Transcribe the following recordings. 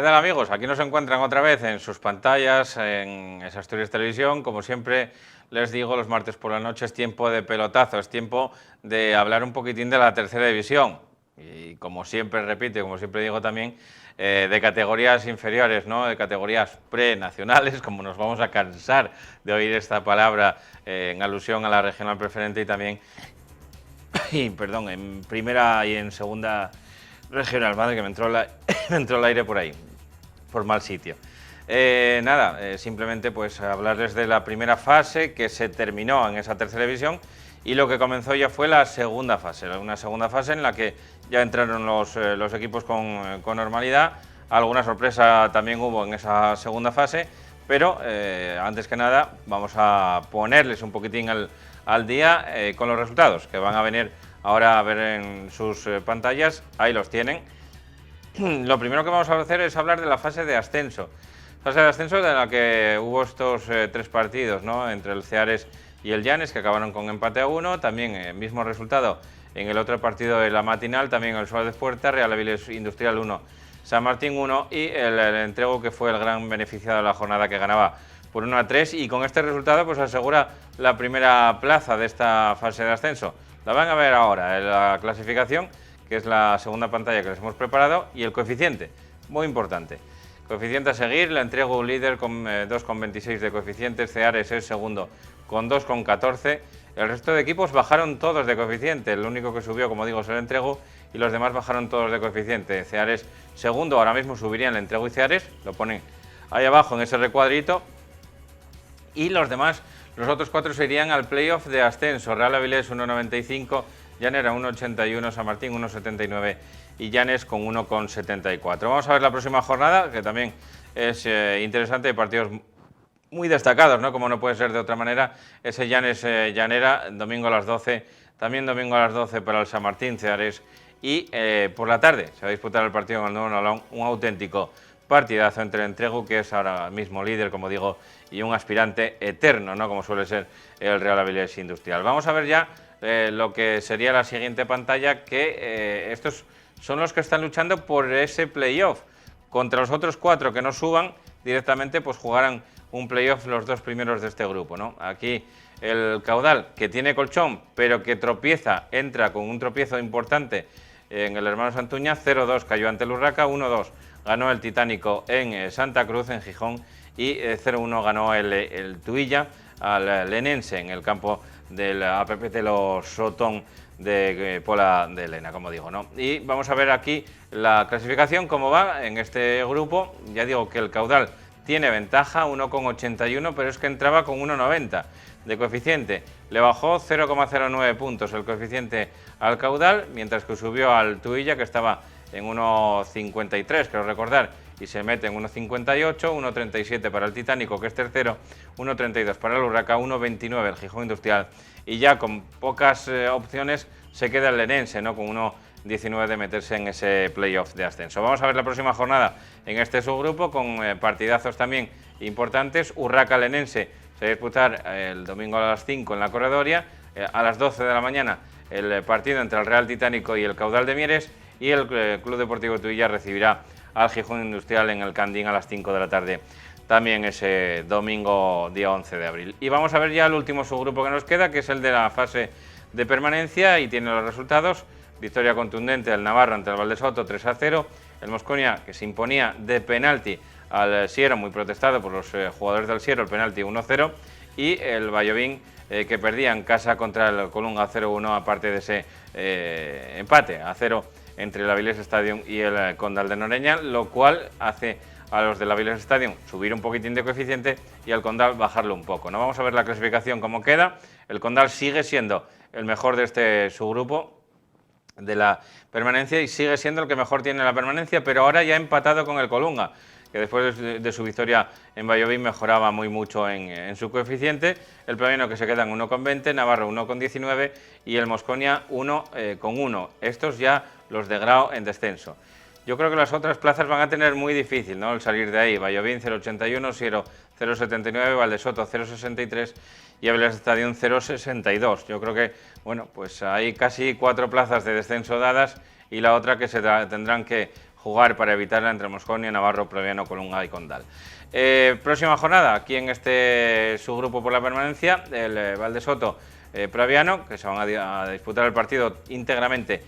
¿Qué tal, amigos? Aquí nos encuentran otra vez en sus pantallas, en Asturias Televisión. Como siempre les digo, los martes por la noche es tiempo de pelotazo, es tiempo de hablar un poquitín de la tercera división. Y como siempre repito y como siempre digo también, de categorías inferiores, ¿no? De categorías prenacionales, como nos vamos a cansar de oír esta palabra en alusión a la regional preferente y también, perdón, en primera y en segunda regional. Madre que me entró el aire por ahí, por mal sitio. Simplemente pues hablarles de la primera fase que se terminó en esa tercera división y lo que comenzó ya fue la segunda fase, una segunda fase en la que ya entraron los equipos con normalidad. Alguna sorpresa también hubo en esa segunda fase, pero antes que nada vamos a ponerles un poquitín al día con los resultados que van a venir ahora a ver en sus pantallas. Ahí los tienen. Lo primero que vamos a hacer es hablar de la fase de ascenso. Fase de ascenso de la que hubo estos tres partidos, ¿no? Entre el Ceares y el Llanes, que acabaron con empate a 1. También el mismo resultado en el otro partido de la matinal, también el Suárez Puerta, Real Avilés Industrial 1, San Martín 1 y el Entrego, que fue el gran beneficiado de la jornada, que ganaba por 1-3, y con este resultado pues asegura la primera plaza de esta fase de ascenso. La van a ver ahora en la clasificación, que es la segunda pantalla que les hemos preparado, y el coeficiente, muy importante. Coeficiente a seguir, la Entrego un líder con 2,26 de coeficiente, Ceares es segundo con 2,14. El resto de equipos bajaron todos de coeficiente, el único que subió, como digo, es el Entrego, y los demás bajaron todos de coeficiente. Ceares segundo, ahora mismo subirían el Entrego y Ceares, lo ponen ahí abajo en ese recuadrito, y los demás, los otros cuatro se irían al playoff de ascenso. Real Avilés 1,95, Llanera 1,81, San Martín 1,79 y Llanes con 1,74. Vamos a ver la próxima jornada, que también es interesante, hay partidos muy destacados, ¿no? Como no puede ser de otra manera. Ese Llanes-Llanera, domingo a las 12, también domingo a las 12 para el San Martín Ceares, y por la tarde se va a disputar el partido en el Nuevo Nalón, un auténtico partidazo entre el Entrego, que es ahora mismo líder, como digo, y un aspirante eterno, ¿no? Como suele ser el Real Avilés Industrial. Vamos a ver ya lo que sería la siguiente pantalla, que estos son los que están luchando por ese playoff. Contra los otros cuatro que no suban directamente, pues jugarán un playoff los dos primeros de este grupo, ¿no? Aquí el Caudal, que tiene colchón, pero que tropieza, entra con un tropiezo importante en el Hermano Santuña, 0-2 cayó ante el Urraca, 1-2 ganó el Titánico en Santa Cruz, en Gijón, y 0-1 ganó el Tuilla al Lenense en el campo del APP de los Sotón de Pola de Elena, como digo, ¿no? Y vamos a ver aquí la clasificación, cómo va en este grupo. Ya digo que el Caudal tiene ventaja, 1,81, pero es que entraba con 1,90 de coeficiente. Le bajó 0,09 puntos el coeficiente al Caudal, mientras que subió al Tuilla, que estaba en 1,53, creo recordar, y se mete en 1,58, 1,37 para el Titánico, que es tercero, 1,32 para el Urraca, 1,29 el Gijón Industrial, y ya con pocas opciones se queda el Lenense, ¿no? Con 1,19 de meterse en ese playoff de ascenso. Vamos a ver la próxima jornada en este subgrupo, con partidazos también importantes. Urraca-Lenense se va a disputar el domingo a las 5 en la Corredoria, a las 12 de la mañana el partido entre el Real Titánico y el Caudal de Mieres, y el Club Deportivo Tuilla recibirá al Gijón Industrial en el Candín a las 5 de la tarde, también ese domingo día 11 de abril. Y vamos a ver ya el último subgrupo que nos queda, que es el de la fase de permanencia, y tiene los resultados. Victoria contundente del Navarro ante el Valdesoto, 3-0. El Mosconia, que se imponía de penalti al Siero, muy protestado por los jugadores del Siero, el penalti 1-0. Y el Vallovín, que perdía en casa contra el Colunga 0-1, aparte de ese empate a 0 entre el Avilés Stadium y el Condal de Noreña, lo cual hace a los del Avilés Stadium subir un poquitín de coeficiente y al Condal bajarlo un poco, ¿no? Vamos a ver la clasificación cómo queda. El Condal sigue siendo el mejor de este subgrupo de la permanencia y sigue siendo el que mejor tiene la permanencia, pero ahora ya ha empatado con el Colunga, que después de su victoria en Vallovín mejoraba muy mucho en su coeficiente. El Plaveno, que se queda en 1,20, Navarro 1,19 y el Mosconia 1,1. Estos ya los de grado en descenso. Yo creo que las otras plazas van a tener muy difícil, ¿no?, el salir de ahí. Vallovín 0,81, Siero 0,79, Valdesoto 0,63 y Avilés Stadium 0,62. Yo creo que, bueno, pues hay casi 4 plazas de descenso dadas, y la otra que se tendrán que jugar para evitarla entre Mosconia, Navarro, Proviano, Colunga y Condal. Próxima jornada, aquí en este subgrupo por la permanencia, el Valdesoto Proviano, que se van a disputar el partido íntegramente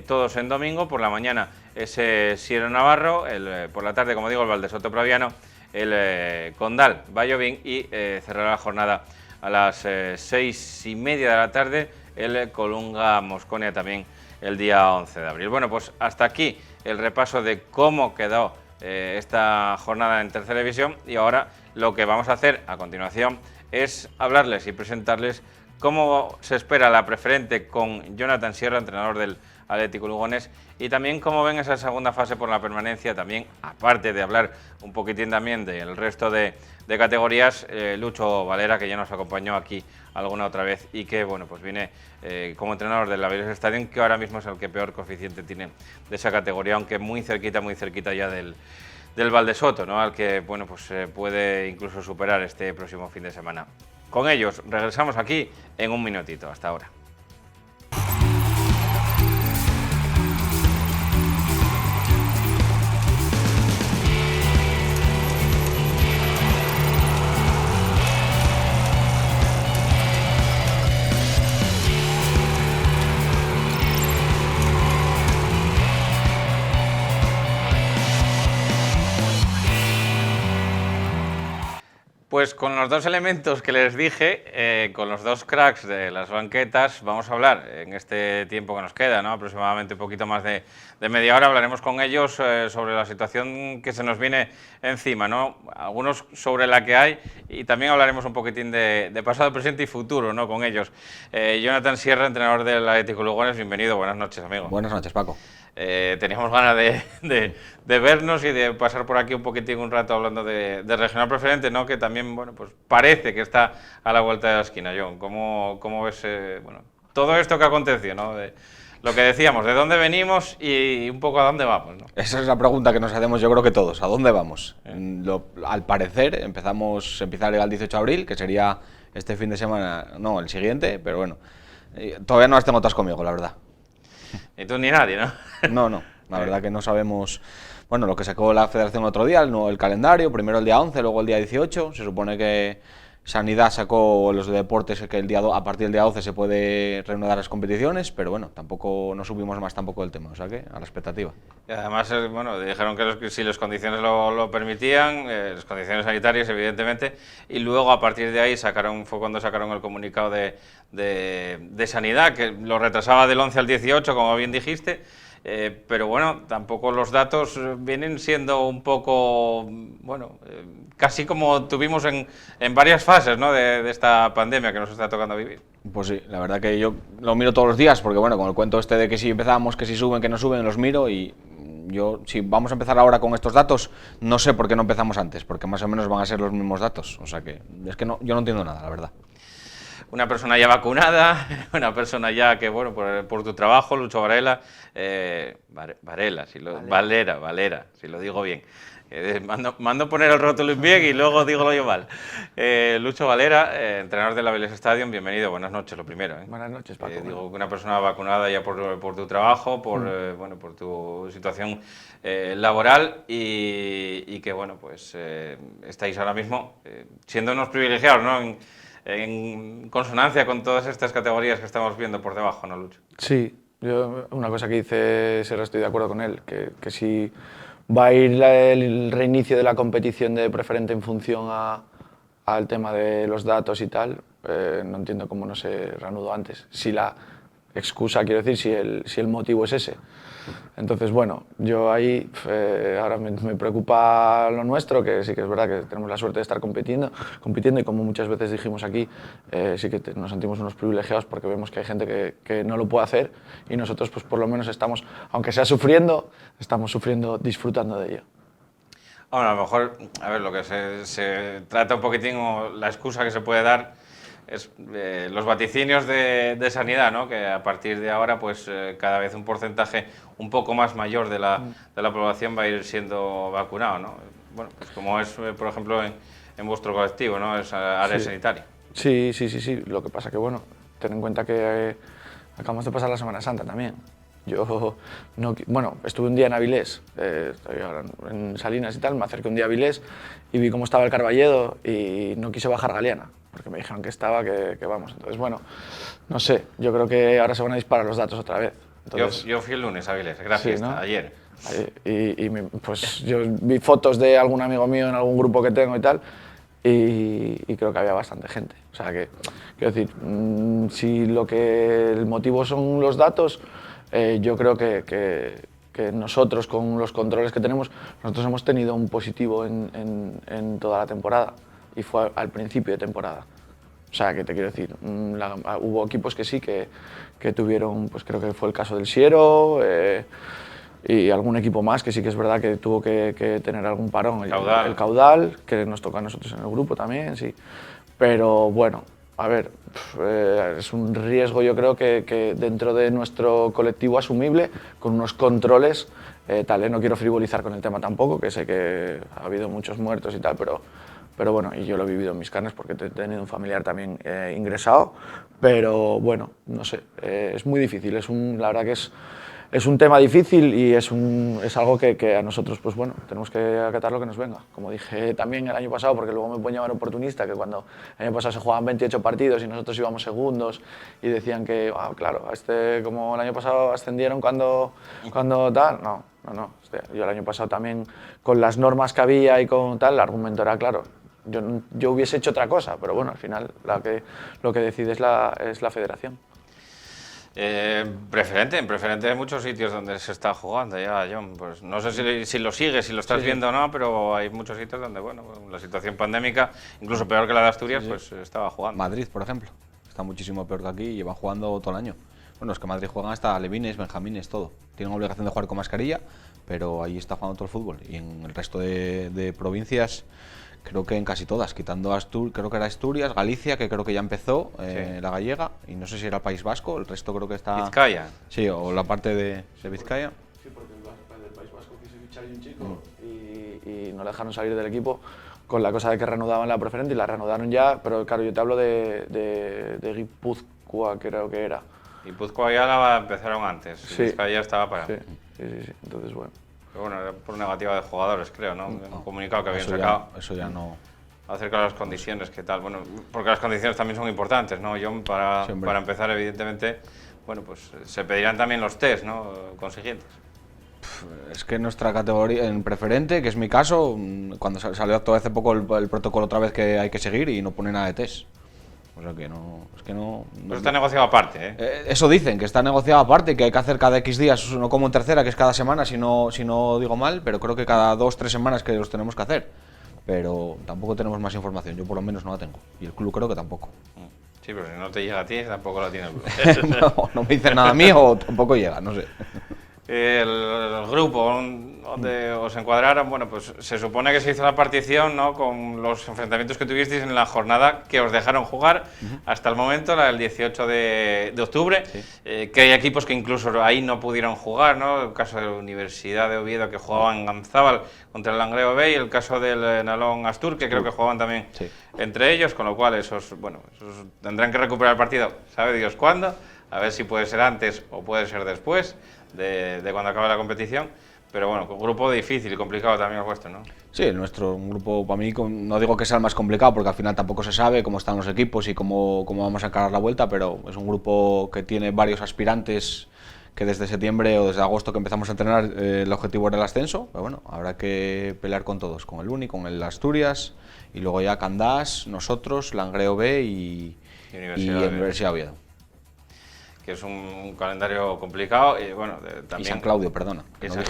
todos en domingo. Por la mañana ese Siero Navarro, por la tarde, como digo, el Valdesoto Proviano, el Condal Vallovín y cerrará la jornada a las 6:30 de la tarde el Colunga Mosconia, también el día 11 de abril. Bueno, pues hasta aquí el repaso de cómo quedó esta jornada en tercera división, y ahora lo que vamos a hacer a continuación es hablarles y presentarles cómo se espera la preferente con Jonathan Sierra, entrenador del Atlético Lugones, y también cómo ven esa segunda fase por la permanencia, también, aparte de hablar un poquitín también del resto de categorías, Lucho Valera, que ya nos acompañó aquí alguna otra vez y que, bueno, pues viene como entrenador del Avilés Stadium, que ahora mismo es el que peor coeficiente tiene de esa categoría, aunque muy cerquita ya del Valdesoto, ¿no?, al que, bueno, pues puede incluso superar este próximo fin de semana. Con ellos regresamos aquí en un minutito. Hasta ahora. Pues con los dos elementos que les dije, con los dos cracks de las banquetas, vamos a hablar en este tiempo que nos queda, ¿no?, aproximadamente un poquito más de media hora. Hablaremos con ellos sobre la situación que se nos viene encima, ¿no?, algunos sobre la que hay, y también hablaremos un poquitín de pasado, presente y futuro, ¿no?, con ellos. Jonathan Sierra, entrenador del Atlético Lugones, bienvenido, buenas noches, amigo. Buenas noches, Paco. Teníamos ganas de vernos y de pasar por aquí un poquitín, un rato, hablando de regional preferente, ¿no?, que también, bueno, pues parece que está a la vuelta de la esquina. John, ¿cómo ves bueno, todo esto que aconteció, ¿no?, de lo que decíamos, de dónde venimos y un poco a dónde vamos, ¿no? Esa es la pregunta que nos hacemos, yo creo que todos, ¿a dónde vamos? Al parecer empieza a llegar el 18 de abril, que sería este fin de semana, no, el siguiente, pero bueno, todavía no las tengo todas conmigo, la verdad. Ni tú ni nadie, ¿no? No, la verdad que no sabemos. Bueno, lo que sacó la Federación el otro día, el calendario, primero el día 11, luego el día 18, se supone que Sanidad sacó los de deportes que a partir del día 12 se puede reanudar las competiciones, pero bueno, tampoco no subimos más tampoco del tema, o sea que a la expectativa. Y además, bueno, dijeron que si las condiciones lo permitían, las condiciones sanitarias, evidentemente, y luego a partir de ahí fue cuando sacaron el comunicado de Sanidad, que lo retrasaba del 11 al 18, como bien dijiste. Pero bueno, tampoco los datos vienen siendo un poco, bueno, casi como tuvimos en varias fases, ¿no?, de esta pandemia que nos está tocando vivir. Pues sí, la verdad que yo lo miro todos los días, porque bueno, con el cuento este de que si empezamos, que si suben, que no suben, los miro, y yo, si vamos a empezar ahora con estos datos, no sé por qué no empezamos antes, porque más o menos van a ser los mismos datos, o sea que es que yo no entiendo nada, la verdad. Una persona ya vacunada, una persona ya que, bueno, por tu trabajo, Lucho Valera, Valera, si lo digo bien. Mando poner el rótulo bien y luego digo yo mal. Lucho Valera, entrenador del Avilés Stadium, bienvenido, buenas noches, lo primero. Buenas noches, Paco. Digo que una persona vacunada ya por tu trabajo, bueno, por tu situación laboral, y que, bueno, pues estáis ahora mismo siendo unos privilegiados, ¿no?, en consonancia con todas estas categorías que estamos viendo por debajo, ¿no, Lucho? Sí, yo una cosa que dice Serra, estoy de acuerdo con él, que si va a ir el reinicio de la competición de preferente en función al tema de los datos y tal, no entiendo cómo no se reanudó antes. Si la excusa, quiero decir, si el motivo es ese. Entonces, bueno, yo ahí ahora me preocupa lo nuestro, que sí que es verdad que tenemos la suerte de estar compitiendo y como muchas veces dijimos aquí, sí que nos sentimos unos privilegiados porque vemos que hay gente que no lo puede hacer, y nosotros pues por lo menos estamos, aunque sea sufriendo, estamos sufriendo disfrutando de ello. Bueno, a lo mejor, a ver, lo que se trata un poquitín, o la excusa que se puede dar, es los vaticinios de Sanidad, ¿no?, que a partir de ahora pues cada vez un porcentaje un poco más mayor de la población va a ir siendo vacunado, ¿no? Bueno, pues como es, por ejemplo, en vuestro colectivo, ¿no?, es área sanitaria. Sí, lo que pasa que, bueno, ten en cuenta que acabamos de pasar la Semana Santa también. Yo, no, bueno, estuve un día en Avilés, estoy ahora en Salinas y tal, me acerqué un día a Avilés y vi cómo estaba el Carballedo y no quise bajar Galeana, porque me dijeron que estaba, que vamos. Entonces, bueno, no sé, yo creo que ahora se van a disparar los datos otra vez. Entonces, Yo fui el lunes a Avilés, era sí, fiesta, ¿no? ayer. Pues yo vi fotos de algún amigo mío en algún grupo que tengo y tal, y creo que había bastante gente. O sea que, quiero decir, si el motivo son los datos, yo creo que nosotros, con los controles que tenemos, nosotros hemos tenido un positivo en toda la temporada, y fue al principio de temporada. O sea, que te quiero decir, hubo equipos que sí, que tuvieron, pues creo que fue el caso del Siero, y algún equipo más que sí que es verdad que tuvo que tener algún parón. El Caudal, que nos toca a nosotros en el grupo también, sí. Pero bueno, a ver, es un riesgo yo creo que dentro de nuestro colectivo asumible, con unos controles, no quiero frivolizar con el tema tampoco, que sé que ha habido muchos muertos y tal, pero bueno, y yo lo he vivido en mis carnes porque he tenido un familiar también ingresado, pero bueno, no sé, es muy difícil, la verdad que es un tema difícil y es algo que a nosotros, pues bueno, tenemos que acatar lo que nos venga. Como dije también el año pasado, porque luego me pueden llamar oportunista, que cuando el año pasado se jugaban 28 partidos y nosotros íbamos segundos y decían que, claro, como el año pasado ascendieron cuando tal, no. Yo el año pasado también, con las normas que había y con tal, el argumento era claro. Yo hubiese hecho otra cosa, pero bueno, al final lo que decide es la federación. En preferente hay muchos sitios donde se está jugando ya, John. Pues no sé si lo sigues, si lo estás viendo o no, pero hay muchos sitios donde, bueno, la situación pandémica, incluso peor que la de Asturias, pues estaba jugando. Madrid, por ejemplo, está muchísimo peor que aquí y llevan jugando todo el año. Bueno, es que Madrid juegan hasta alevines, benjamines, todo. Tienen obligación de jugar con mascarilla, pero ahí está jugando todo el fútbol. Y en el resto de provincias, creo que en casi todas, quitando creo que era Asturias, Galicia, que creo que ya empezó, la gallega, y no sé si era el País Vasco, el resto creo que está... Vizcaya. Sí, o la parte de Vizcaya. Sí, porque el País Vasco quiso fichar un chico y no le dejaron salir del equipo con la cosa de que reanudaban la preferente y la reanudaron ya, pero claro, yo te hablo de Guipúzcoa, creo que era. Guipúzcoa ya la empezaron antes, Sí. Vizcaya estaba para... Sí, entonces bueno. Pero bueno, era por negativa de jugadores, creo, ¿no? Un comunicado que habían Eso sacado. Eso ya no... Acerca de las condiciones, ¿qué tal? Bueno, porque las condiciones también son importantes, ¿no, John? Para empezar, evidentemente, bueno, pues se pedirán también los test, ¿no? Consiguientes. Es que nuestra categoría, en preferente, que es mi caso, cuando salió hace poco el protocolo otra vez que hay que seguir y no pone nada de test. O sea que no, es que no... Pues está negociado aparte, ¿eh? Eso dicen, que está negociado aparte, que hay que hacer cada X días, no como en tercera, que es cada semana, si no digo mal, pero creo que cada 2-3 semanas que los tenemos que hacer. Pero tampoco tenemos más información, yo por lo menos no la tengo. Y el club creo que tampoco. Sí, pero si no te llega a ti, tampoco la tiene el club. no me dice nada a mí o tampoco llega, no sé. El grupo donde os encuadraron, bueno, pues se supone que se hizo la partición, ¿no? Con los enfrentamientos que tuvisteis en la jornada que os dejaron jugar hasta el momento, la del 18 de octubre, que hay equipos que incluso ahí no pudieron jugar, ¿no? El caso de la Universidad de Oviedo, que jugaban en Gamzábal contra el Langreo B, y el caso del Nalón Astur, que creo que jugaban también entre ellos, con lo cual esos tendrán que recuperar el partido, sabe Dios cuándo, a ver si puede ser antes o puede ser después de cuando acabe la competición, pero bueno, un grupo difícil y complicado también el vuestro, ¿no? Sí, el nuestro, un grupo para mí, no digo que sea el más complicado porque al final tampoco se sabe cómo están los equipos y cómo vamos a encarar la vuelta, pero es un grupo que tiene varios aspirantes que desde septiembre o desde agosto que empezamos a entrenar el objetivo era el ascenso, pero bueno, habrá que pelear con todos, con el Uni, con el Asturias y luego ya Candás, nosotros, Langreo B y Universidad de Oviedo. Que es un calendario complicado y bueno, también... Y San Claudio, perdona. Y San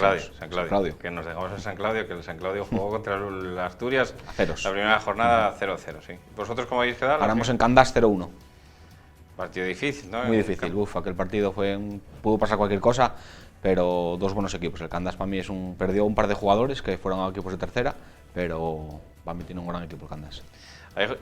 Claudio, que nos dejamos en San Claudio, que el San Claudio jugó contra el Asturias la primera jornada 0-0, sí. ¿Vosotros cómo habéis quedado? Ganamos en Candás 0-1. Partido difícil, ¿no? Muy difícil, aquel partido pudo pasar cualquier cosa, pero dos buenos equipos. El Candás para mí perdió un par de jugadores que fueron a equipos de tercera, pero para mí tiene un gran equipo el Candás.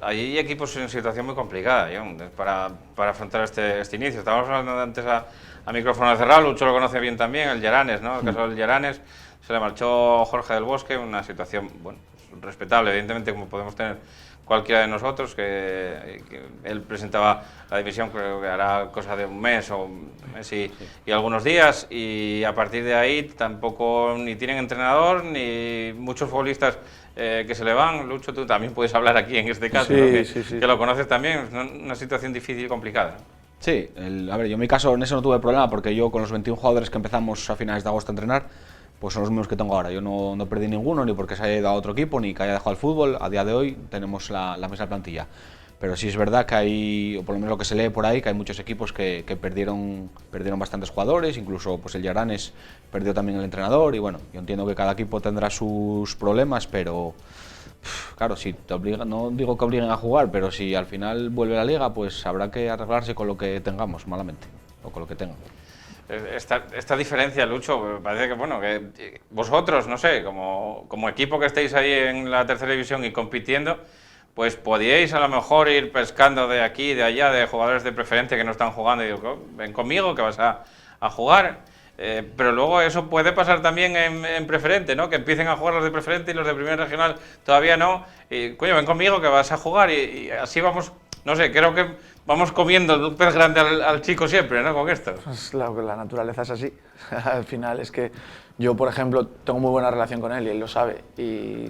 Hay equipos en situación muy complicada, John, para afrontar este inicio. Estábamos hablando antes a micrófono cerrado, Lucho lo conoce bien también, el Llaranes, ¿no? El caso del Llaranes, se le marchó Jorge del Bosque, una situación, bueno, respetable, evidentemente, como podemos tener cualquiera de nosotros, que él presentaba la división, creo que hará cosa de un mes o y algunos días, y a partir de ahí tampoco ni tienen entrenador ni muchos futbolistas que se le van. Lucho, tú también puedes hablar aquí en este caso, Sí, ¿no? sí. Que lo conoces también, es una situación difícil y complicada. Sí, a ver, yo en mi caso en eso no tuve problema porque yo con los 21 jugadores que empezamos a finales de agosto a entrenar, pues son los mismos que tengo ahora. Yo no perdí ninguno, ni porque se haya ido a otro equipo, ni que haya dejado el fútbol. A día de hoy tenemos la misma plantilla. Pero sí es verdad que hay, o por lo menos lo que se lee por ahí, que hay muchos equipos que perdieron bastantes jugadores, incluso pues el Llaranes perdió también el entrenador, y bueno, yo entiendo que cada equipo tendrá sus problemas, pero claro, si te obligan, no digo que obliguen a jugar, pero si al final vuelve la liga, pues habrá que arreglarse con lo que tengamos, malamente, o con lo que tengan. Esta diferencia, Lucho, parece que, bueno, que vosotros, no sé, como equipo que estáis ahí en la tercera división y compitiendo, pues podíais a lo mejor ir pescando de aquí y de allá de jugadores de preferente que no están jugando y digo, ven conmigo que vas a jugar. Pero luego eso puede pasar también en preferente, ¿no? Que empiecen a jugar los de preferente y los de primera regional todavía no. Y, coño, ven conmigo que vas a jugar y así vamos, no sé, creo que vamos comiendo un pez grande al chico siempre, ¿no? Con esto. Pues la naturaleza es así. Al final es que yo, por ejemplo, tengo muy buena relación con él y él lo sabe. Y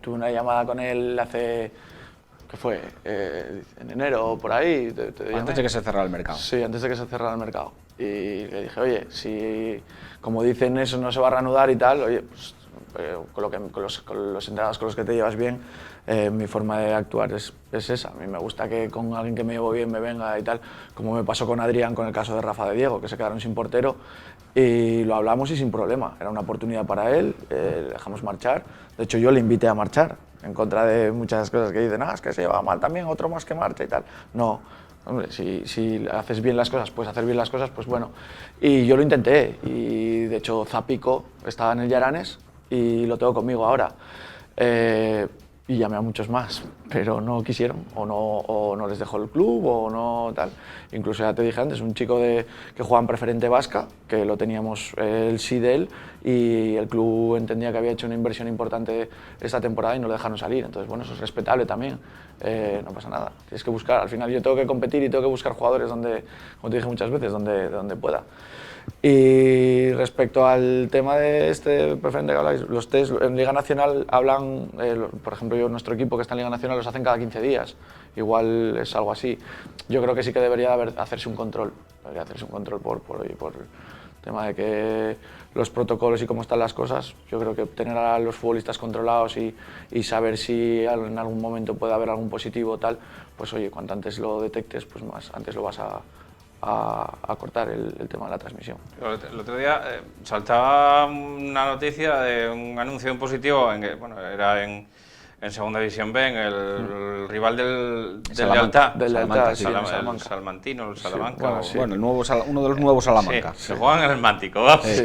tuve una llamada con él hace, ¿qué fue? En enero o por ahí. Antes de que se cerrara el mercado. Sí, antes de que se cerrara el mercado. Y le dije, oye, si como dicen eso no se va a reanudar y tal, oye, pues con los entrenados con los que te llevas bien, mi forma de actuar es esa. A mí me gusta que con alguien que me llevo bien me venga y tal, como me pasó con Adrián con el caso de Rafa de Diego, que se quedaron sin portero, y lo hablamos y sin problema. Era una oportunidad para él, le dejamos marchar. De hecho, yo le invité a marchar, en contra de muchas cosas que dicen, es que se lleva mal también, otro más que marcha y tal. No. Hombre, si haces bien las cosas, puedes hacer bien las cosas, pues bueno. Y yo lo intenté, y de hecho Zapico estaba en el Llaranes y lo tengo conmigo ahora. Y llamé a muchos más, pero no quisieron, o no les dejó el club, o no tal. Incluso ya te dije antes, un chico que jugaba en preferente vasca, que lo teníamos el sí de él, y el club entendía que había hecho una inversión importante esta temporada y no lo dejaron salir. Entonces, bueno, eso es respetable también, no pasa nada. Tienes que buscar, al final yo tengo que competir y tengo que buscar jugadores donde, como te dije muchas veces, donde pueda. Y respecto al tema de este preferente que habláis, los test en Liga Nacional hablan, por ejemplo, nuestro equipo que está en Liga Nacional los hacen cada 15 días, igual es algo así. Yo creo que sí que debería hacerse un control, por el tema de que los protocolos y cómo están las cosas. Yo creo que tener a los futbolistas controlados y saber si en algún momento puede haber algún positivo o tal, pues oye, cuanto antes lo detectes, pues más antes lo vas a cortar el tema de la transmisión. El otro día saltaba una noticia de un anuncio de un positivo en que, bueno, era en Segunda División B, en el rival del Lealtad, el Salmantino, el Salamanca. Sí, bueno, uno de los nuevos Salamanca. Sí, se juegan en el Mántico, ¿va? Sí.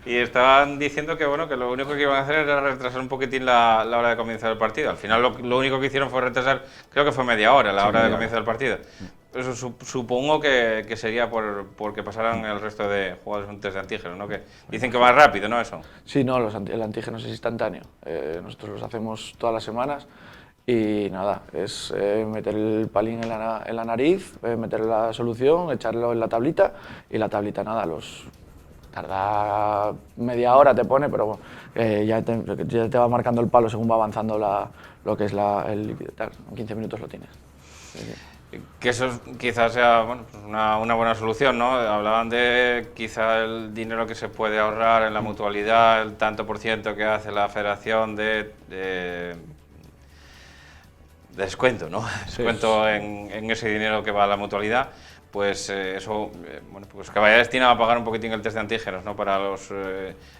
Y estaban diciendo que, bueno, que lo único que iban a hacer era retrasar un poquitín la hora de comienzo del partido. Al final lo único que hicieron fue retrasar, creo que fue media hora la hora de comienzo del partido. Eso supongo que sería porque pasaran el resto de jugadores un test de antígenos, ¿no? Que dicen que va rápido, ¿no? Eso. Sí, no, el antígeno es instantáneo. Nosotros los hacemos todas las semanas y nada, es meter el palín en la nariz, meter la solución, echarlo en la tablita y la tablita nada, tarda media hora te pone, pero ya te va marcando el palo según va avanzando lo que es el líquido. En 15 minutos lo tienes. Sí. Que eso quizás sea, bueno, pues una buena solución, ¿no? Hablaban de quizá el dinero que se puede ahorrar en la mutualidad, el tanto por ciento que hace la federación de descuento, ¿no? Descuento en ese dinero que va a la mutualidad. Pues eso, bueno, pues que vaya destinado a pagar un poquitín el test de antígenos, ¿no? Para los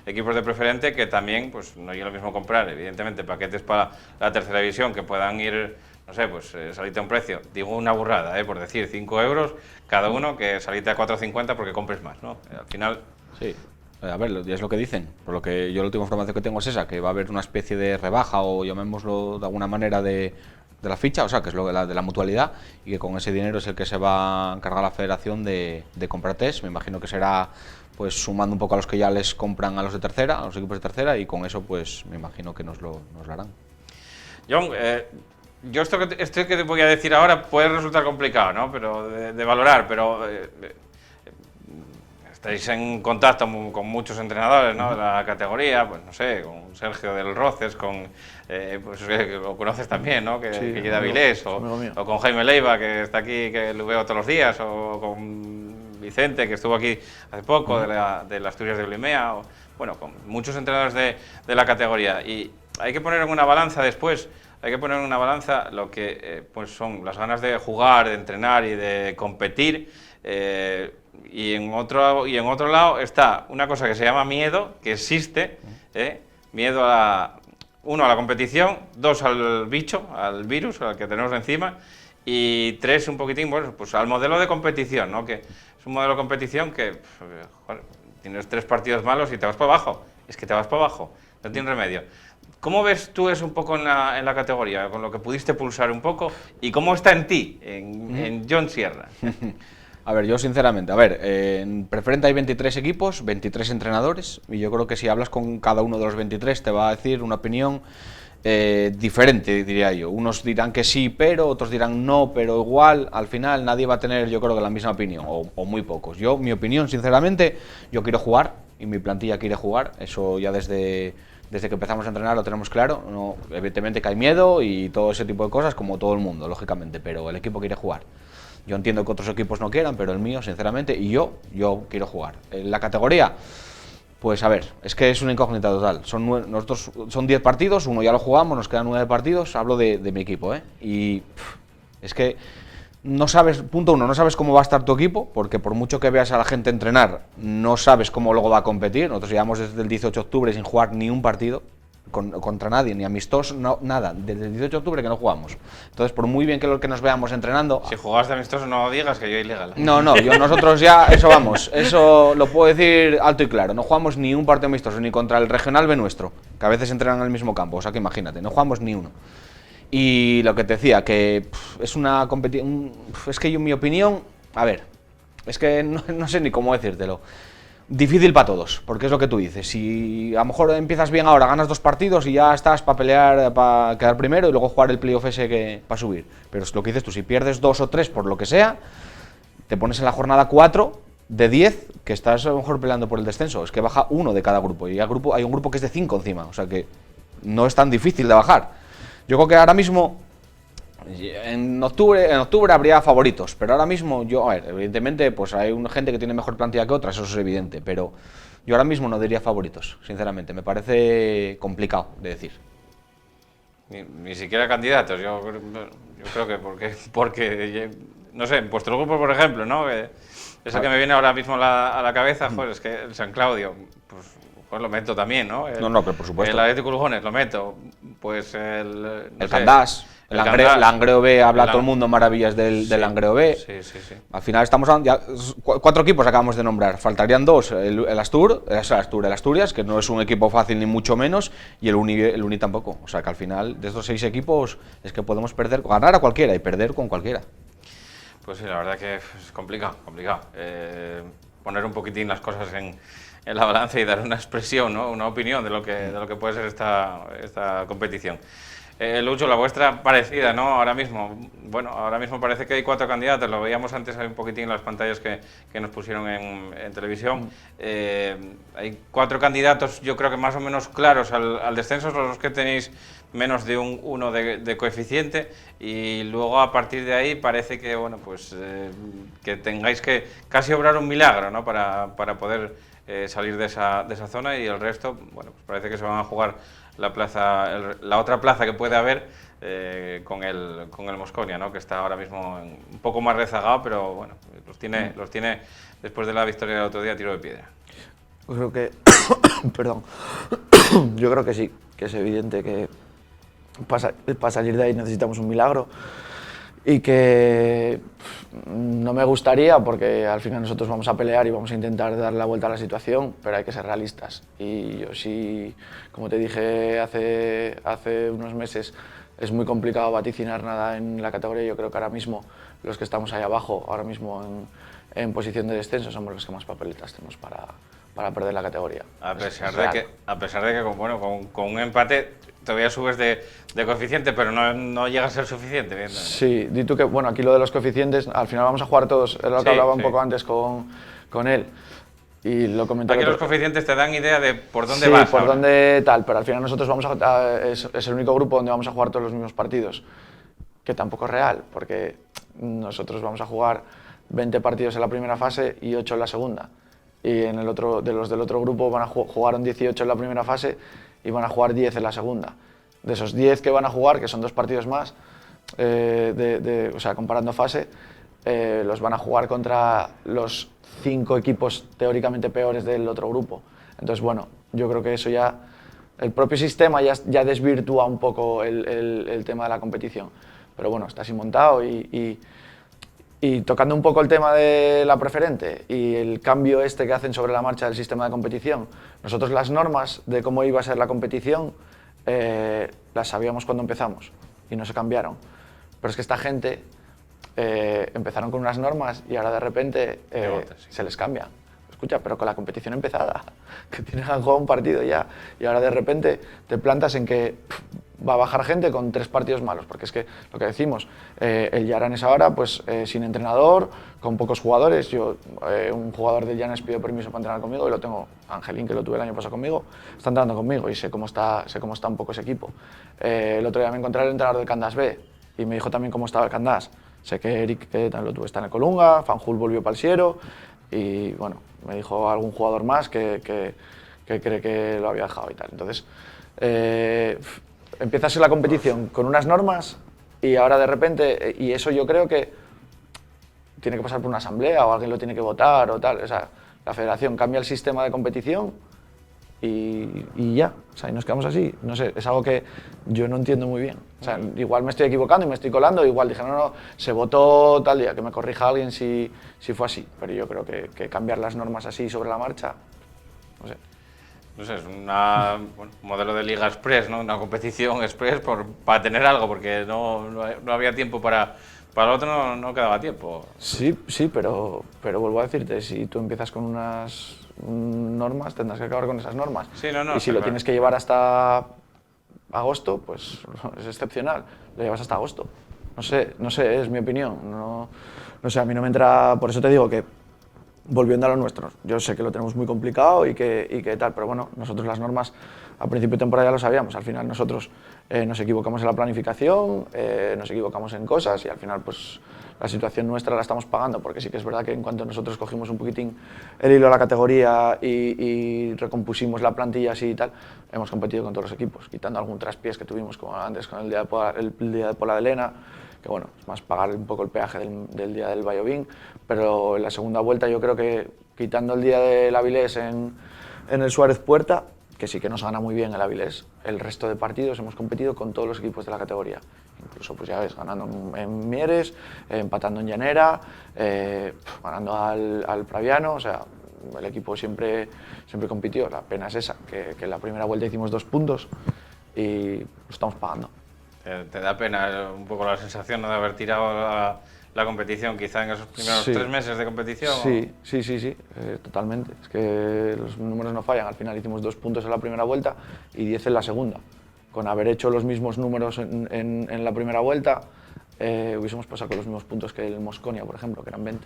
equipos de preferente, que también, pues no es lo mismo comprar, evidentemente, paquetes para la tercera división que puedan ir, no sé, pues salirte a un precio, digo una burrada, por decir 5 euros cada uno, que salirte a 4,50 porque compres más, ¿no? Al final... Sí. A ver, es lo que dicen, por lo que yo la última información que tengo es esa, que va a haber una especie de rebaja o llamémoslo de alguna manera de la ficha, o sea, que es lo de la mutualidad, y que con ese dinero es el que se va a encargar la federación de comprar test. Me imagino que será pues sumando un poco a los que ya les compran a los de tercera, a los equipos de tercera, y con eso pues me imagino que nos lo harán. John, Yo esto que te voy a decir ahora puede resultar complicado, ¿no? Pero de valorar, pero estáis en contacto con muchos entrenadores, ¿no? De la categoría, pues no sé, con Sergio del Roces, pues que lo conoces también, ¿no? Que llega Avilés, o con Jaime Leiva, que está aquí, que lo veo todos los días, o con Vicente, que estuvo aquí hace poco, de la Asturias de Olimea, o, bueno, con muchos entrenadores de la categoría. Y hay que poner en una balanza después, hay que poner en una balanza lo que pues son las ganas de jugar, de entrenar y de competir. Y en otro lado está una cosa que se llama miedo, que existe, miedo a la competición, 2 al bicho, al virus, al que tenemos encima, y 3 un poquitín, bueno, pues al modelo de competición, ¿no? Que es un modelo de competición que joder, tienes 3 partidos malos y te vas para abajo, es que te vas para abajo, no tiene remedio. ¿Cómo ves tú eso un poco en la categoría, con lo que pudiste pulsar un poco, y cómo está en ti, en Jon Sierra? A ver, yo sinceramente, en Preferente hay 23 equipos, 23 entrenadores, y yo creo que si hablas con cada uno de los 23 te va a decir una opinión diferente, diría yo. Unos dirán que sí, pero, otros dirán no, pero igual, al final nadie va a tener, yo creo que la misma opinión, o muy pocos. Mi opinión, sinceramente, yo quiero jugar, y mi plantilla quiere jugar, eso ya desde que empezamos a entrenar lo tenemos claro. No, evidentemente que hay miedo y todo ese tipo de cosas, como todo el mundo, lógicamente, pero el equipo quiere jugar. Yo entiendo que otros equipos no quieran, pero el mío, sinceramente, y yo quiero jugar. En la categoría, pues a ver, es que es una incógnita total. Nosotros son 10 partidos, uno ya lo jugamos, nos quedan 9 partidos, hablo de mi equipo, y es que no sabes, punto uno, no sabes cómo va a estar tu equipo, porque por mucho que veas a la gente entrenar, no sabes cómo luego va a competir. Nosotros llevamos desde el 18 de octubre sin jugar ni un partido contra nadie, ni amistosos, nada, desde el 18 de octubre que no jugamos. Entonces, por muy bien que nos veamos entrenando... Si jugabas de amistoso, no digas que yo ilegal. No, nosotros ya, eso lo puedo decir alto y claro, no jugamos ni un partido amistoso, ni contra el regional B nuestro, que a veces entrenan en el mismo campo, o sea que imagínate, no jugamos ni uno. Y lo que te decía, que es una competición, es que mi opinión, a ver, es que no sé ni cómo decírtelo. Difícil para todos, porque es lo que tú dices. Si a lo mejor empiezas bien ahora, ganas 2 partidos y ya estás para pelear, para quedar primero y luego jugar el playoff ese para subir. Pero es lo que dices tú, si pierdes 2 o 3 por lo que sea, te pones en la jornada 4 de 10, que estás a lo mejor peleando por el descenso. Es que baja uno de cada grupo y hay un grupo que es de 5 encima, o sea que no es tan difícil de bajar. Yo creo que ahora mismo, en octubre habría favoritos, pero ahora mismo evidentemente pues hay una gente que tiene mejor plantilla que otras, eso es evidente, pero yo ahora mismo no diría favoritos, sinceramente, me parece complicado de decir. Ni siquiera candidatos, yo creo que porque no sé, en vuestro grupo, por ejemplo, ¿no? Eso que me viene ahora mismo a la cabeza, joder, es que el San Claudio, pues lo meto también, ¿no? Pero por supuesto. El Atlético Lugones lo meto, pues el Candás. El Langreo B, habla todo el mundo maravillas del Langreo B. Sí. Al final estamos ya 4 equipos acabamos de nombrar. Faltarían 2, el Asturias, que no es un equipo fácil ni mucho menos, y el Uni tampoco. O sea que al final de estos 6 equipos es que podemos ganar a cualquiera y perder con cualquiera. Pues sí, la verdad que es complicado. Poner un poquitín las cosas en la balanza y dar una expresión, ¿no? Una opinión de lo que puede ser esta competición. Lucho, la vuestra parecida, ¿no? Ahora mismo parece que hay 4 candidatos, lo veíamos antes un poquitín en las pantallas que nos pusieron en televisión. Hay 4 candidatos, yo creo que más o menos claros al descenso, los que tenéis menos de un 1 de coeficiente, y luego a partir de ahí parece que, que tengáis que casi obrar un milagro, ¿no? Para poder salir de esa zona, y el resto, pues parece que se van a jugar la otra plaza que puede haber con el Mosconia, ¿no? Que está ahora mismo un poco más rezagado, pero los tiene después de la victoria del otro día a tiro de piedra. Yo creo que perdón. Yo creo que sí, que es evidente que para salir de ahí necesitamos un milagro, y que no me gustaría, porque al final nosotros vamos a pelear y vamos a intentar dar la vuelta a la situación, pero hay que ser realistas. Y yo sí, como te dije hace unos meses, es muy complicado vaticinar nada en la categoría. Yo creo que ahora mismo los que estamos ahí abajo, ahora mismo en posición de descenso, somos los que más papeletas tenemos para perder la categoría. A pesar de que con un empate todavía subes de coeficiente, pero no llega a ser suficiente. Bien, sí, di tú que, bueno, aquí lo de los coeficientes, al final vamos a jugar todos, es lo que hablaba un poco antes con él. Y lo comenté. Aquí los coeficientes te dan idea de por dónde vas. Sí, por ahora. dónde tal, pero al final nosotros vamos es el único grupo donde vamos a jugar todos los mismos partidos, que tampoco es real, porque nosotros vamos a jugar 20 partidos en la primera fase y 8 en la segunda. Y en el otro, de los del otro grupo jugaron 18 en la primera fase y van a jugar 10 en la segunda. De esos 10 que van a jugar, que son 2 partidos más, o sea, comparando fase, los van a jugar contra los 5 equipos teóricamente peores del otro grupo. Entonces, bueno, yo creo que eso ya, el propio sistema ya desvirtúa un poco el tema de la competición. Pero bueno, está así montado y tocando un poco el tema de la preferente y el cambio este que hacen sobre la marcha del sistema de competición, nosotros las normas de cómo iba a ser la competición las sabíamos cuando empezamos y no se cambiaron. Pero es que esta gente empezaron con unas normas y ahora de repente se les cambia. Escucha, pero con la competición empezada, que tienen que jugar un partido ya, y ahora de repente te plantas en que va a bajar gente con 3 partidos malos, porque es que lo que decimos, el Llanes ahora, pues sin entrenador, con pocos jugadores. Un jugador del Llanes pidió permiso para entrenar conmigo y lo tengo, Angelín, que lo tuve el año pasado conmigo, está entrenando conmigo y sé cómo está un poco ese equipo. El otro día me encontré al entrenador del Candás B y me dijo también cómo estaba el Candás. Sé que Eric también lo tuve, está en el Colunga, Fanjul volvió para el Siero y bueno, me dijo algún jugador más que cree que lo había dejado y tal. Entonces, empieza a ser la competición con unas normas y ahora de repente, y eso yo creo que tiene que pasar por una asamblea o alguien lo tiene que votar o tal. O sea, la federación cambia el sistema de competición y ya, o sea, y nos quedamos así. No sé, es algo que yo no entiendo muy bien. O sea, igual me estoy equivocando y me estoy colando, igual dije, no, se votó tal día, que me corrija alguien si fue así. Pero yo creo que cambiar las normas así sobre la marcha, no sé. No sé, es un modelo de Liga Express, ¿no? Una competición express para tener algo, porque no había tiempo para el otro, no quedaba tiempo. Sí, pero vuelvo a decirte, si tú empiezas con unas normas, tendrás que acabar con esas normas. Sí, y si lo tienes que llevar hasta agosto, pues es excepcional, lo llevas hasta agosto. No sé, es mi opinión. No sé, a mí no me entra, por eso te digo que volviendo a lo nuestro, yo sé que lo tenemos muy complicado y que tal, pero bueno, nosotros las normas a principio de temporada ya lo sabíamos. Al final nosotros nos equivocamos en la planificación, nos equivocamos en cosas y al final pues la situación nuestra la estamos pagando, porque sí que es verdad que en cuanto nosotros cogimos un poquitín el hilo a la categoría y recompusimos la plantilla así y tal, hemos competido con todos los equipos, quitando algún traspiés que tuvimos como antes con el día de Pola de Elena, que bueno, es más pagar un poco el peaje del día del Vallovín, pero en la segunda vuelta yo creo que quitando el día del Avilés en el Suárez Puerta, que sí que nos gana muy bien el Avilés, el resto de partidos hemos competido con todos los equipos de la categoría. Incluso, pues ya ves, ganando en Mieres, empatando en Llanera, ganando al Praviano, o sea, el equipo siempre compitió. La pena es esa, que en la primera vuelta hicimos 2 puntos y lo estamos pagando. ¿Te da pena un poco la sensación, ¿no?, de haber tirado la competición quizá en esos primeros 3 meses de competición? Sí, totalmente. Es que los números no fallan. Al final hicimos 2 puntos en la primera vuelta y 10 en la segunda. Con haber hecho los mismos números en la primera vuelta, hubiésemos pasado con los mismos puntos que el Mosconia, por ejemplo, que eran 20.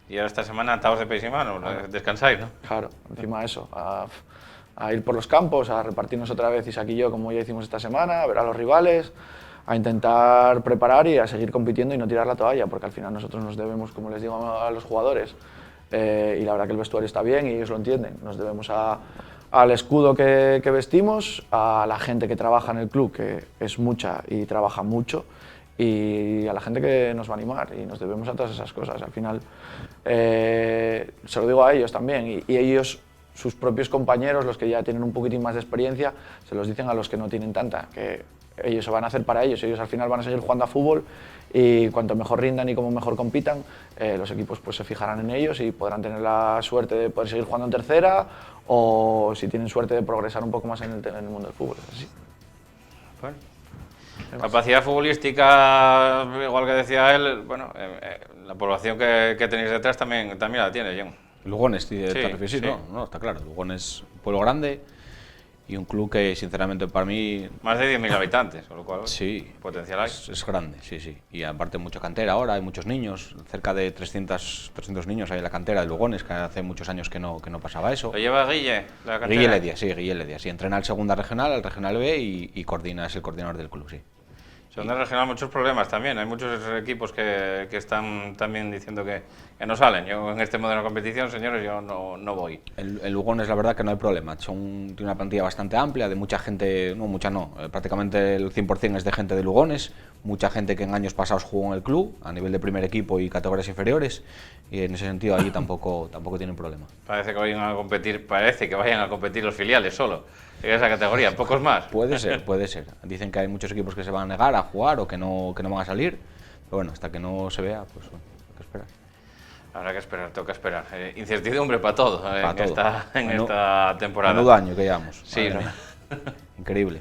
Y ahora esta semana atados de peis y manos, descansáis, ¿no? Claro, encima de eso, a ir por los campos, a repartirnos otra vez Isaac y yo, como ya hicimos esta semana, a ver a los rivales, a intentar preparar y a seguir compitiendo y no tirar la toalla, porque al final nosotros nos debemos, como les digo a los jugadores, y la verdad que el vestuario está bien y ellos lo entienden, nos debemos al escudo que vestimos, a la gente que trabaja en el club, que es mucha y trabaja mucho, y a la gente que nos va a animar, y nos debemos a todas esas cosas. Al final, se lo digo a ellos también, y ellos, sus propios compañeros, los que ya tienen un poquitín más de experiencia, se los dicen a los que no tienen tanta, que ellos se van a hacer para ellos al final van a seguir jugando a fútbol y cuanto mejor rindan y como mejor compitan, los equipos pues se fijarán en ellos y podrán tener la suerte de poder seguir jugando en tercera o si tienen suerte de progresar un poco más en el mundo del fútbol. Es así. Bueno. Capacidad futbolística, igual que decía él, bueno, la población que tenéis detrás también la tiene, John. Lugones, Sí, sí, no, está claro. Lugones, un pueblo grande y un club que, sinceramente, para mí... Más de 10.000 habitantes, con lo cual sí, potencial hay. es grande, sí. Y aparte mucha cantera ahora, hay muchos niños, cerca de 300 niños hay en la cantera de Lugones, que hace muchos años que no pasaba eso. ¿Lo lleva Guille, la cantera? Guille Ledia, sí, entrena al segunda regional, al regional B y coordina, es el coordinador del club, sí. Segunda regional, muchos problemas también. Hay muchos equipos que están también diciendo que no salen. Yo en este modelo de competición, señores, yo no voy. El Lugones, la verdad que no hay problema. Tiene una plantilla bastante amplia, de mucha gente, prácticamente el 100% es de gente de Lugones. Mucha gente que en años pasados jugó en el club, a nivel de primer equipo y categorías inferiores. Y en ese sentido allí tampoco tienen problema. Parece que vayan a competir los filiales solo. En esa categoría, pocos más. Puede ser. Dicen que hay muchos equipos que se van a negar a jugar o que no van a salir. Pero bueno, hasta que no se vea, pues bueno, hay que esperar. Habrá que esperar, toca esperar. Incertidumbre para todo en Menudo, esta temporada. Menudo año que llevamos. Sí, Increíble.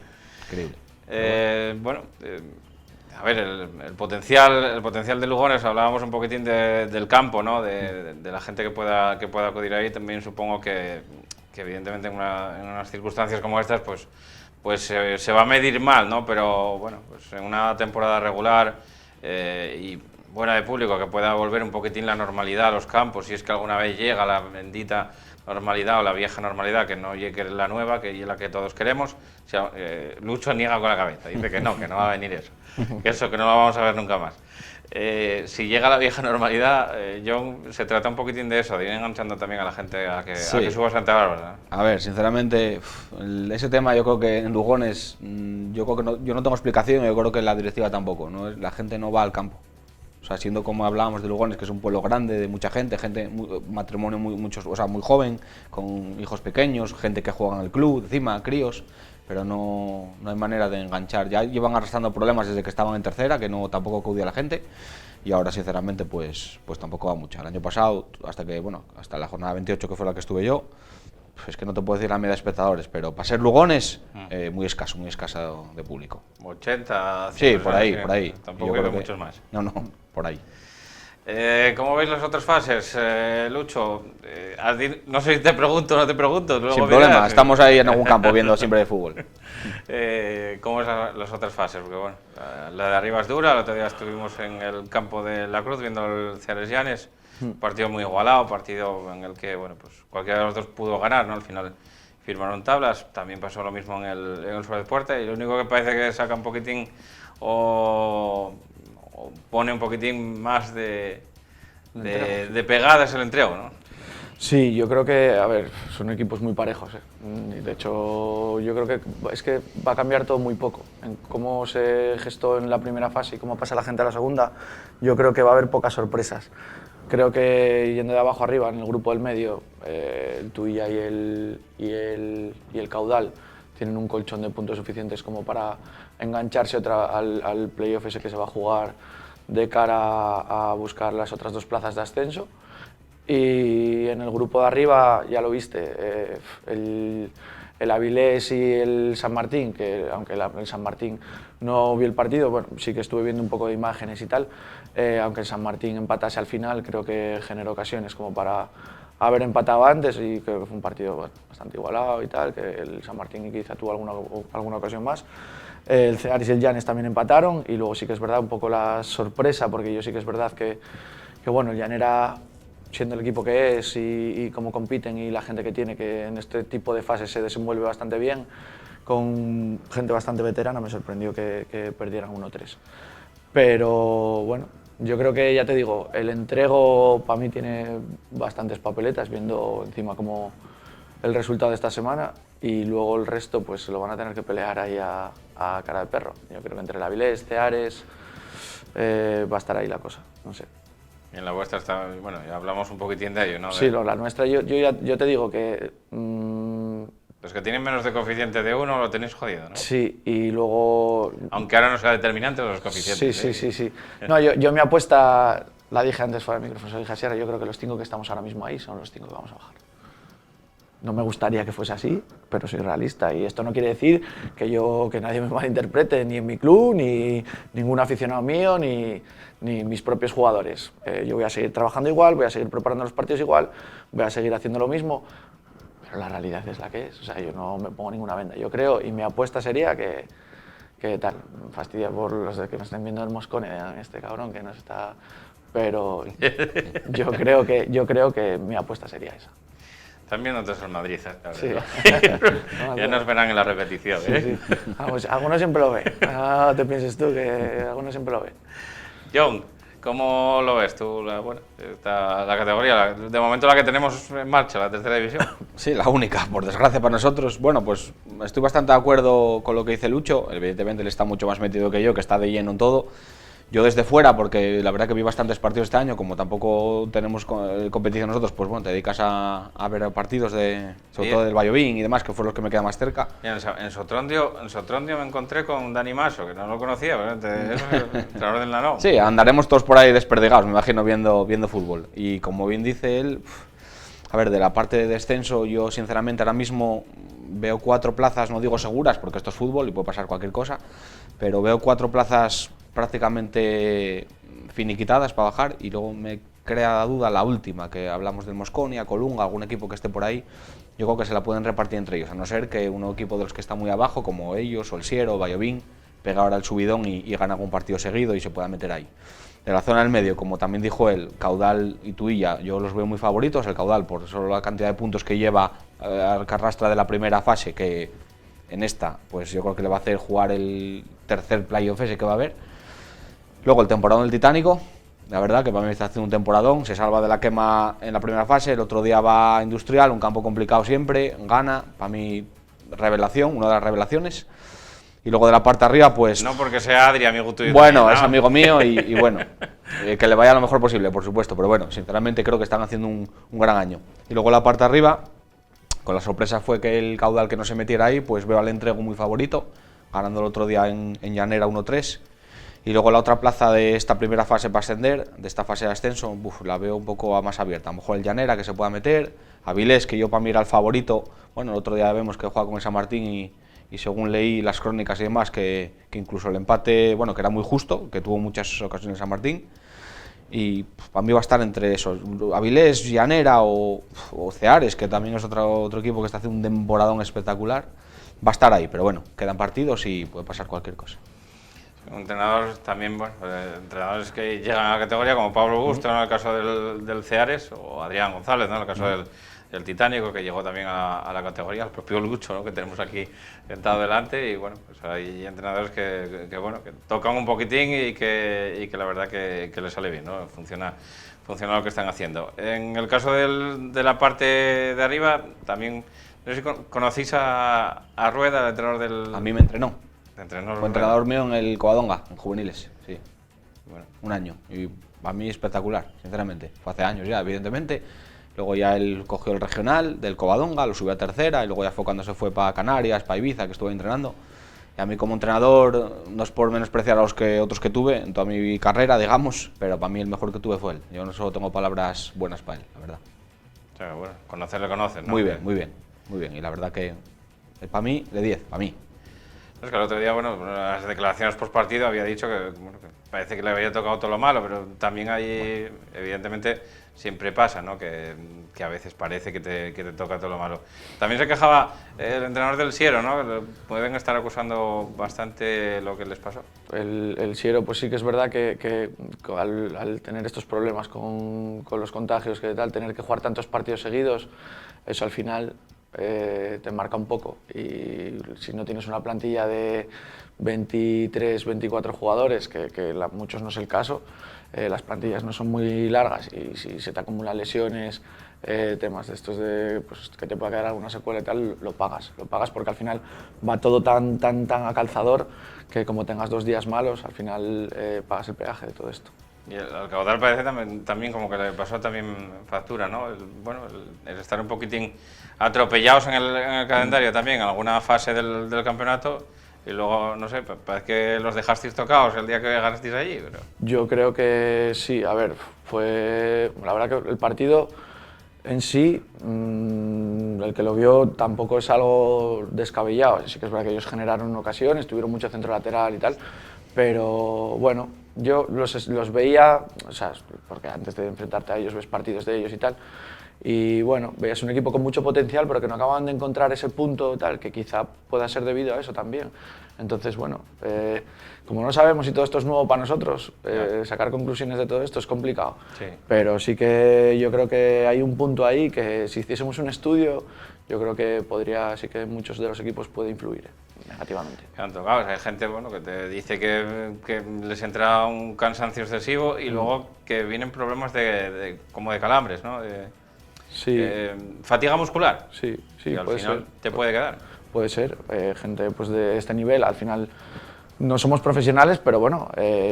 A ver, el potencial de Lugones, hablábamos un poquitín del campo, ¿no? De la gente que pueda acudir ahí. También supongo que evidentemente en unas circunstancias como estas, pues se va a medir mal, ¿no? Pero bueno, pues en una temporada regular y buena de público, que pueda volver un poquitín la normalidad a los campos, si es que alguna vez llega la bendita normalidad o la vieja normalidad, que no llegue la nueva, que es la que todos queremos. O sea, Lucho niega con la cabeza, dice que no va a venir eso, que no lo vamos a ver nunca más. Si llega la vieja normalidad, John, se trata un poquitín de eso, de ir enganchando también a la gente a que suba a Santa Bárbara, ¿no? A ver, sinceramente, ese tema yo creo que en Lugones, yo no tengo explicación, yo creo que la directiva tampoco, ¿no? La gente no va al campo. O sea, siendo como hablábamos de Lugones, que es un pueblo grande, de mucha gente, matrimonio muy joven, con hijos pequeños, gente que juega en el club, encima, críos, pero no hay manera de enganchar. Ya llevan arrastrando problemas desde que estaban en tercera, que tampoco acudía la gente, y ahora sinceramente pues tampoco va mucho. El año pasado, hasta la jornada 28, que fue la que estuve yo, es que no te puedo decir la media de espectadores, pero para ser Lugones, muy escaso de público. 80, 100. Sí, por ahí. Tampoco hay muchos más. No, por ahí. ¿Cómo veis las otras fases, Lucho? No sé si te pregunto o no te pregunto. Luego Sin problema, estamos ahí en algún campo viendo siempre de fútbol. ¿Cómo es las otras fases? Porque bueno, la de arriba es dura, el otro día estuvimos en el campo de la Cruz viendo el Ceares Llanes, partido muy igualado, partido en el que pues cualquiera de los dos pudo ganar, ¿no? Al final firmaron tablas, también pasó lo mismo en el Suárez Puerta, y lo único que parece que saca un poquitín o pone un poquitín más de pegadas el entrego, ¿no? Sí, yo creo que, a ver, son equipos muy parejos. Y de hecho, yo creo que es que va a cambiar todo muy poco. En cómo se gestó en la primera fase y cómo pasa la gente a la segunda, yo creo que va a haber pocas sorpresas. Creo que yendo de abajo arriba, en el grupo del medio, el Tuilla y el Caudal tienen un colchón de puntos suficientes como para engancharse al playoff ese que se va a jugar de cara a buscar las otras dos plazas de ascenso. Y en el grupo de arriba, ya lo viste, el Avilés y el San Martín, que aunque el San Martín no vi el partido, bueno, sí que estuve viendo un poco de imágenes y tal, aunque el San Martín empatase al final, creo que generó ocasiones como para haber empatado antes, y creo que fue un partido bastante igualado y tal, que el San Martín quizá tuvo alguna ocasión más. El Ceares y el Llanes también empataron, y luego sí que es verdad un poco la sorpresa, porque yo sí que es verdad que bueno, el Llanera, siendo el equipo que es y cómo compiten y la gente que tiene, que en este tipo de fases se desenvuelve bastante bien, con gente bastante veterana, me sorprendió que perdieran 1-3. Pero bueno, yo creo que, ya te digo, el entrego para mí tiene bastantes papeletas, viendo encima como el resultado de esta semana, y luego el resto pues se lo van a tener que pelear ahí a cara de perro. Yo creo que entre el Avilés, Ceares, va a estar ahí la cosa, no sé. Y en la vuestra está, bueno, ya hablamos un poquitín de ello, ¿no? Sí, la nuestra, yo te digo que... Los que tienen menos de coeficiente de 1 lo tenéis jodido, ¿no? Sí, y luego... Aunque ahora no sea determinante los coeficientes. Sí. No, yo mi apuesta, la dije antes fuera del micrófono, se lo dije a Sierra, yo creo que los 5 que estamos ahora mismo ahí son los 5 que vamos a bajar. No me gustaría que fuese así, pero soy realista. Y esto no quiere decir que nadie me malinterprete, ni en mi club, ni ningún aficionado mío, ni mis propios jugadores. Yo voy a seguir trabajando igual, voy a seguir preparando los partidos igual, voy a seguir haciendo lo mismo, pero la realidad es la que es. O sea, yo no me pongo ninguna venda. Yo creo, y mi apuesta sería que tal, fastidia por los de que nos estén viendo el Moscone, este cabrón que nos está... Pero yo creo que mi apuesta sería esa. También nosotros en Madrid, Sí. Ya nos verán en la repetición. Sí, sí. Vamos, alguno siempre lo ve. No te pienses tú que alguno siempre lo ve. John, ¿cómo lo ves tú? La categoría, de momento la que tenemos en marcha, la tercera división. Sí, la única, por desgracia para nosotros. Bueno, pues estoy bastante de acuerdo con lo que dice Lucho. Evidentemente él está mucho más metido que yo, que está de lleno en todo. Yo desde fuera, porque la verdad que vi bastantes partidos este año, como tampoco tenemos competición nosotros, pues bueno, te dedicas a ver partidos sobre todo del Vallovín y demás, que fueron los que me quedan más cerca. En Sotrondio me encontré con Dani Maso, que no lo conocía, pero es el entrenador del Lanón. Sí, andaremos todos por ahí desperdigados, me imagino, viendo fútbol. Y como bien dice él, a ver, de la parte de descenso, yo sinceramente ahora mismo veo 4 plazas, no digo seguras, porque esto es fútbol y puede pasar cualquier cosa, pero veo 4 plazas prácticamente finiquitadas para bajar, y luego me crea la duda la última, que hablamos del Mosconia, Colunga, algún equipo que esté por ahí. Yo creo que se la pueden repartir entre ellos, a no ser que un equipo de los que está muy abajo, como ellos, o el Siero, o Vallovín, pega ahora el subidón y gana algún partido seguido y se pueda meter ahí. De la zona del medio, como también dijo él, Caudal y Tuilla, yo los veo muy favoritos. El Caudal, por solo la cantidad de puntos que lleva al que arrastra de la primera fase, que en esta, pues yo creo que le va a hacer jugar el tercer playoff ese que va a haber. Luego el temporadón del Titánico, la verdad que para mí está haciendo un temporadón, se salva de la quema en la primera fase, el otro día va a Industrial, un campo complicado siempre, gana, para mí revelación, una de las revelaciones. Y luego de la parte arriba, pues... No porque sea Adri, amigo tuyo. Bueno, también, ¿no? es amigo mío y bueno, que le vaya lo mejor posible, por supuesto, pero bueno, sinceramente creo que están haciendo un gran año. Y luego la parte arriba, con la sorpresa fue que el Caudal que no se metiera ahí, pues veo al Entrego muy favorito, ganando el otro día en Llanera 1-3. Y luego la otra plaza de esta primera fase para ascender, de esta fase de ascenso, la veo un poco más abierta. A lo mejor el Llanera que se pueda meter, Avilés, que yo para mí era el favorito. Bueno, el otro día vemos que juega con el San Martín y según leí las crónicas y demás, que incluso el empate, bueno, que era muy justo, que tuvo muchas ocasiones San Martín. Y para mí va a estar entre esos, Avilés, Llanera o Ceares, que también es otro equipo que está haciendo un temporadón espectacular. Va a estar ahí, pero bueno, quedan partidos y puede pasar cualquier cosa. Entrenadores también, bueno, entrenadores que llegan a la categoría como Pablo Busto, ¿no? En el caso del Ceares, o Adrián González, ¿no? En el caso del Titánico, que llegó también a la categoría, el propio Lucho, ¿no? Que tenemos aquí sentado delante, y bueno, pues hay entrenadores que tocan un poquitín y que la verdad que les sale bien, ¿no? Funciona lo que están haciendo. En el caso de la parte de arriba, también, no sé si conocéis a Rueda, el entrenador del... A mí me entrenó. Fue entrenador mío en el Covadonga, en juveniles, sí. Bueno, un año. Y para mí espectacular, sinceramente. Fue hace años ya, evidentemente. Luego ya él cogió el regional del Covadonga, lo subió a tercera, y luego ya fue cuando se fue para Canarias, para Ibiza, que estuve entrenando. Y a mí como entrenador, no es por menospreciar a los otros que tuve en toda mi carrera, digamos, pero para mí el mejor que tuve fue él. Yo no solo tengo palabras buenas para él, la verdad. O sea, bueno, conocerle conoces, ¿no? Muy bien, muy bien, muy bien. Y la verdad que para mí, de 10, para mí. Es que el otro día, bueno, las declaraciones post partido había dicho que parece que le había tocado todo lo malo, pero también hay, evidentemente, siempre pasa, ¿no? Que a veces parece que te toca todo lo malo. También se quejaba el entrenador del Siero, ¿no? Que pueden estar acusando bastante lo que les pasó. El Siero, pues sí que es verdad que al tener estos problemas con los contagios, que tal, tener que jugar tantos partidos seguidos, eso al final te marca un poco, y si no tienes una plantilla de 23, 24 jugadores, que muchos no es el caso, las plantillas no son muy largas, y si se te acumulan lesiones, temas de estos de pues, que te pueda quedar alguna secuela y tal, lo pagas porque al final va todo tan a calzador que como tengas 2 días malos, al final pagas el peaje de todo esto. Y al Caudal parece también como que le pasó también factura, ¿no? El estar un poquitín atropellados en el calendario también, en alguna fase del campeonato, y luego, no sé, parece que los dejasteis tocados el día que ganasteis allí. Pero... Yo creo que sí, a ver, fue... La verdad que el partido En sí, el que lo vio tampoco es algo descabellado. Sí que es verdad que ellos generaron ocasiones, tuvieron mucho centro lateral y tal, pero bueno, yo los veía, o sea, porque antes de enfrentarte a ellos ves partidos de ellos y tal, y bueno, veías un equipo con mucho potencial, pero que no acaban de encontrar ese punto tal, que quizá pueda ser debido a eso también. Entonces, bueno, como no sabemos y todo esto es nuevo para nosotros, sacar conclusiones de todo esto es complicado. Sí. Pero sí que yo creo que hay un punto ahí que si hiciésemos un estudio, yo creo que podría, sí que muchos de los equipos puede influir negativamente. Claro, hay gente bueno, que te dice que les entra un cansancio excesivo y luego que vienen problemas como de calambres, ¿no? Sí, Fatiga muscular. sí, sí, Y al puede final ser. te puede quedar. Puede ser, gente pues, de este nivel, al final no somos profesionales, pero bueno,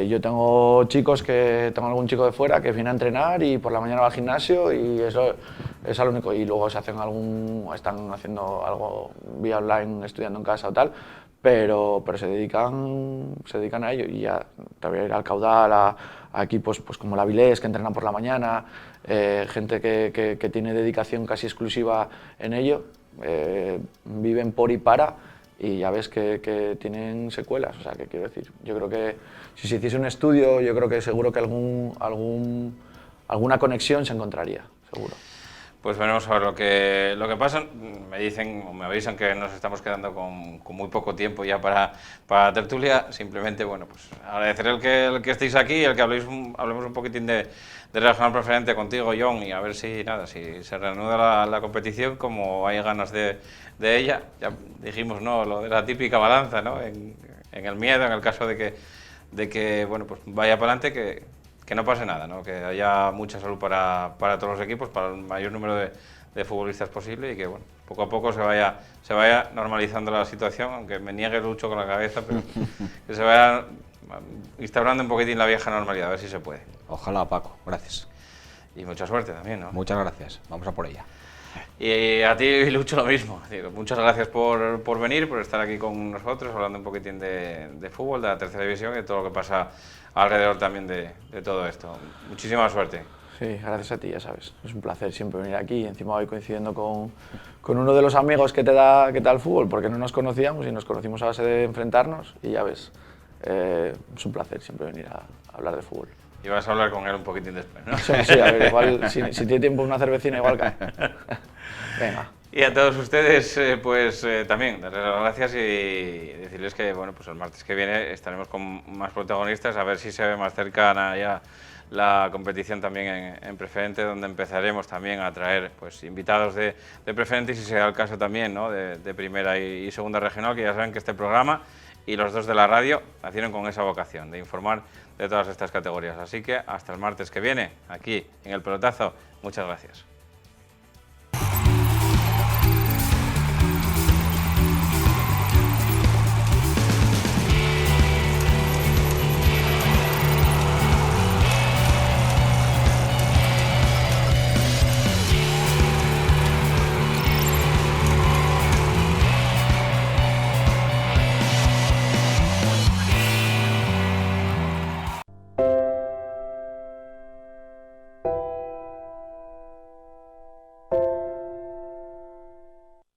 yo tengo tengo algún chico de fuera que viene a entrenar y por la mañana va al gimnasio y eso es lo único, y luego están haciendo algo vía online, estudiando en casa o tal, pero se dedican a ello y ya te voy a ir al Caudal, a equipos pues, como la Avilés que entrenan por la mañana, gente que tiene dedicación casi exclusiva en ello. Viven por y para y ya ves que tienen secuelas, o sea, que quiero decir, yo creo que si se hiciese un estudio, yo creo que seguro que alguna conexión se encontraría, seguro. Pues veremos a ver lo que pasa. Me dicen o me avisan que nos estamos quedando con muy poco tiempo ya para tertulia. Simplemente, bueno, pues agradecer el que estéis aquí, el que hablemos un poquitín de regional preferente contigo, Jon, y a ver si se reanuda la competición como hay ganas de ella. Ya dijimos, ¿no?, lo de la típica balanza, ¿no?, en el miedo, en el caso de que bueno, pues vaya para adelante, que no pase nada, ¿no?, que haya mucha salud para todos los equipos, para el mayor número de futbolistas posible y que bueno, poco a poco se vaya normalizando la situación, aunque me niegue Lucho con la cabeza, pero que se vaya instaurando un poquitín la vieja normalidad, a ver si se puede. Ojalá, Paco, gracias. Y mucha suerte también, ¿no? Muchas gracias, vamos a por ella. Y a ti, Lucho, lo mismo. Muchas gracias por venir, por estar aquí con nosotros, hablando un poquitín de fútbol, de la tercera división y de todo lo que pasa alrededor también de todo esto. Muchísima suerte. Sí, gracias a ti, ya sabes. Es un placer siempre venir aquí y encima hoy coincidiendo con uno de los amigos que te da el fútbol, porque no nos conocíamos y nos conocimos a base de enfrentarnos y ya ves, es un placer siempre venir a hablar de fútbol. Y vas a hablar con él un poquitín después, ¿no? Sí, a ver, igual si tiene tiempo una cervecina igual cae. Venga. Y a todos ustedes, también darles las gracias y decirles que bueno, pues el martes que viene estaremos con más protagonistas, a ver si se ve más cercana ya la competición también en Preferente, donde empezaremos también a traer pues invitados de Preferente y si se da el caso también, ¿no?, de primera y segunda regional, que ya saben que este programa y los dos de la radio nacieron con esa vocación de informar de todas estas categorías. Así que hasta el martes que viene, aquí en El Pelotazo. Muchas gracias.